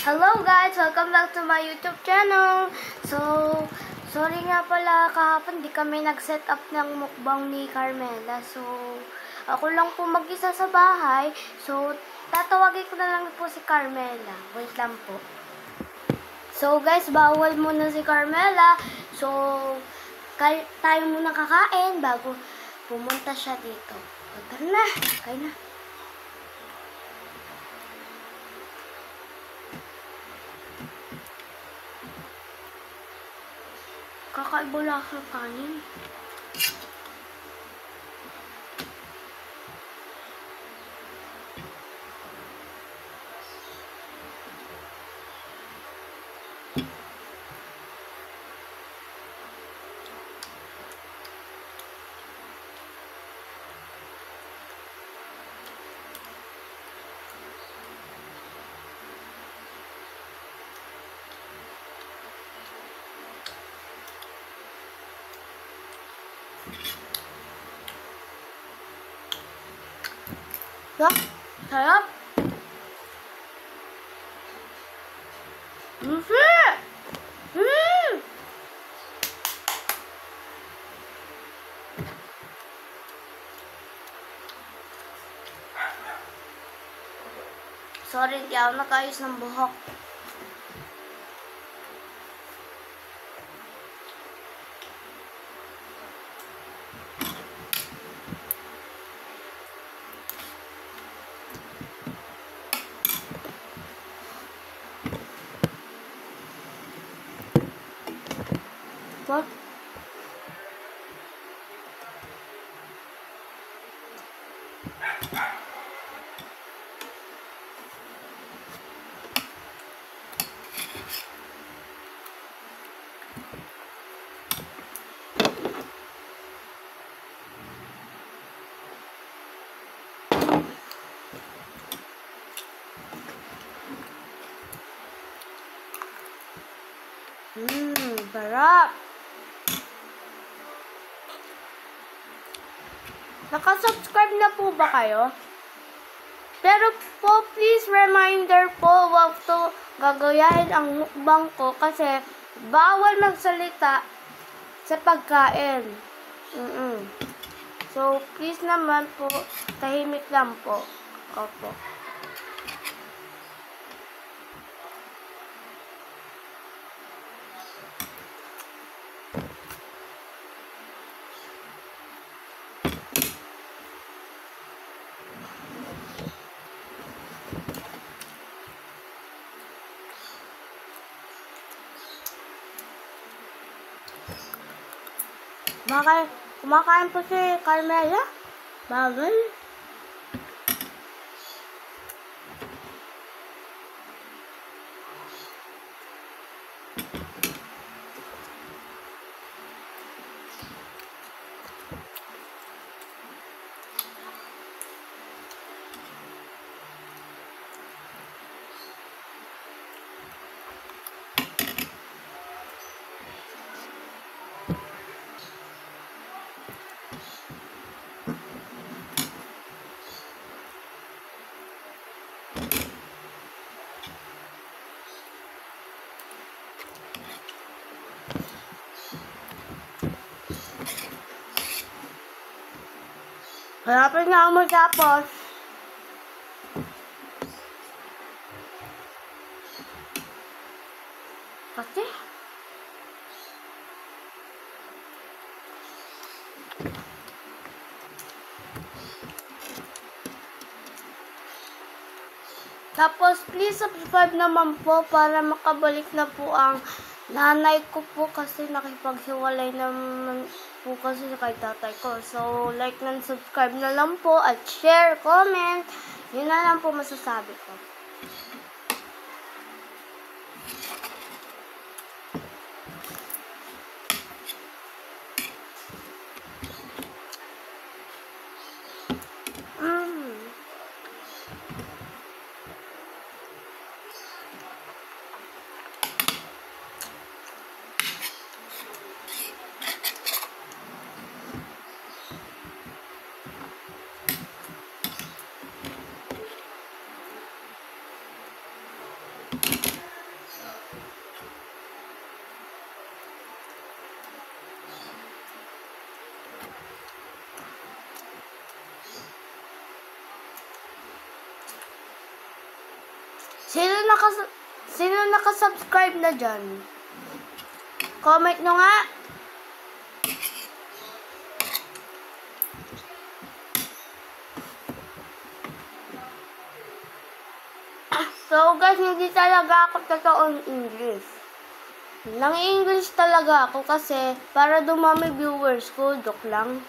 Hello guys! Welcome back to my YouTube channel. So, sorry nga pala kahapon di kami nag-set up ng mukbang ni Carmela. So, ako lang po mag-isa sa bahay. So, tatawagin ko na lang po si Carmela. Wait lang po. So guys, bawal muna si Carmela. So, tayo muna kakain bago pumunta siya dito. So, tara na! Kain na! Kakaiba lang sa kanin. Sarap! Sorry, di ako nakayos ng buhok. What? Sarap! Naka-subscribe na po ba kayo? Pero po, please reminder po, wag to gagayahin ang mukbang ko kasi bawal magsalita sa pagkain. So, please naman po, tahimik lang po. Opo. Kumakain po si Carmela. Bagal. Harapin nga mo tapos. Kasi? Tapos, please subscribe naman po para makabalik na po ang nanay ko po kasi nakipaghiwalay naman po kasi kay tatay ko. So, like and subscribe na lang po at share, comment. Yun na lang po masasabi ko. Sino nakasubscribe na dyan? Comment nyo nga. So guys, hindi talaga ako totoong English. Nang-English talaga ako kasi para dumami viewers ko, joke lang.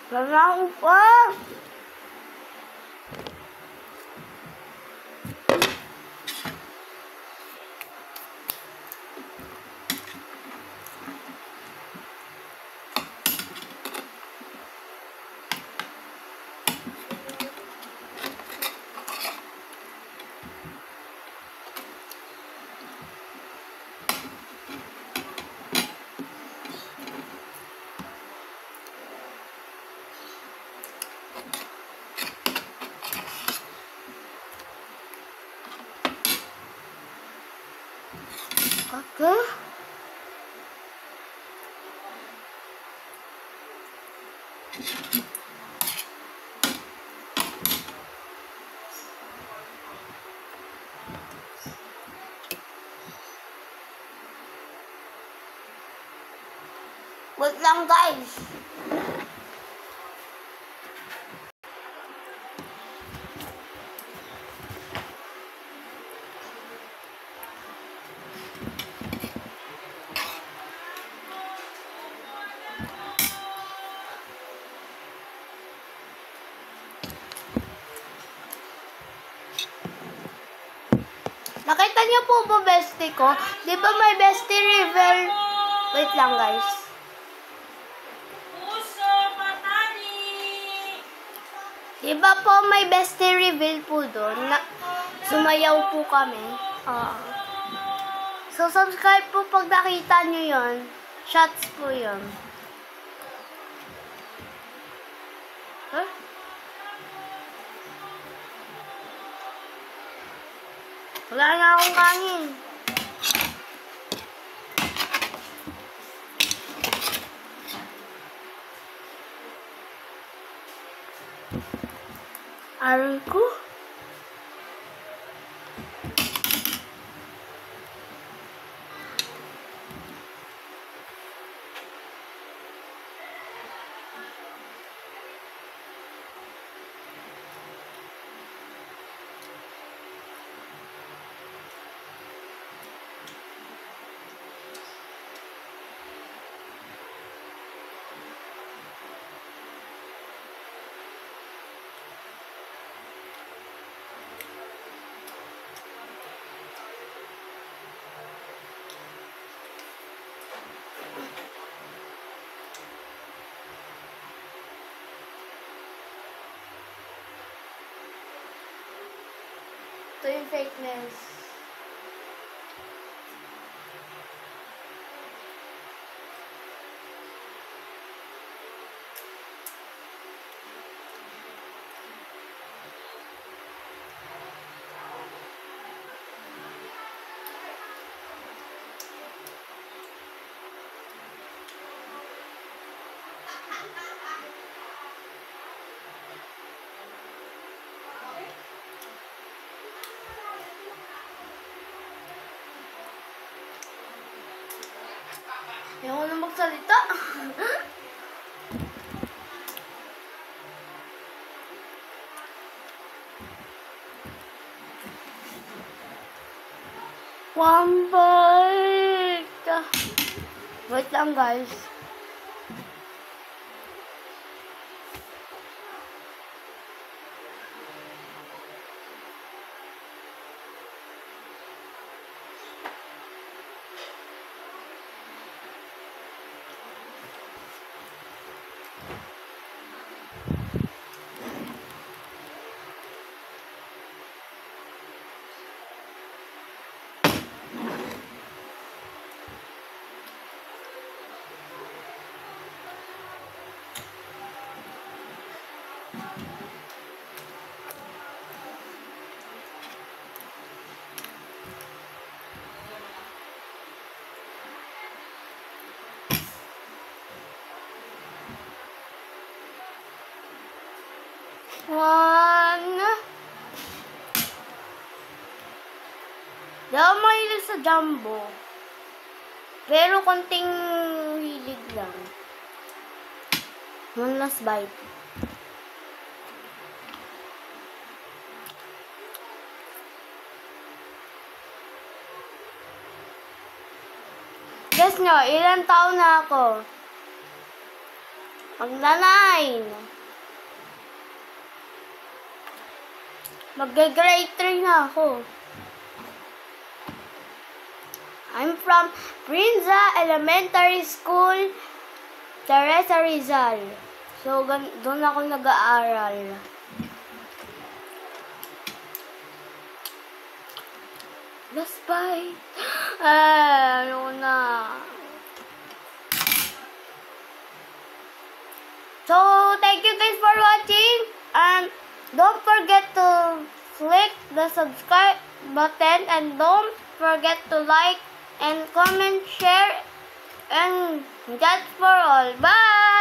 Kailangan pa! Okay. Wait lang guys. Nakita niyo po ba bestie ko? Di ba may bestie reveal? Wait lang guys. Puso, patani! Di ba po may bestie reveal po doon? Sumayaw po kami. So subscribe po pag nakita niyo yon. Shots po yon. Huh? Wala na akong kanin. Aral ko? Ito yung fakeness. Ayaw ko na magsalita. One bite. Wait lang guys. One. Di ako mahilig sa jumbo. Pero konting hilig lang. One last bite. Guess nyo, ilang taon na ako? Magna-9. Mag-grade 3 na ako. I'm from Brinza Elementary School, Teresa Rizal. So, doon ako nag-aaral. Last bite. Ano na. So, thank you guys for watching. And don't forget to click the subscribe button. And don't forget to like and comment, share. And that's for all. Bye!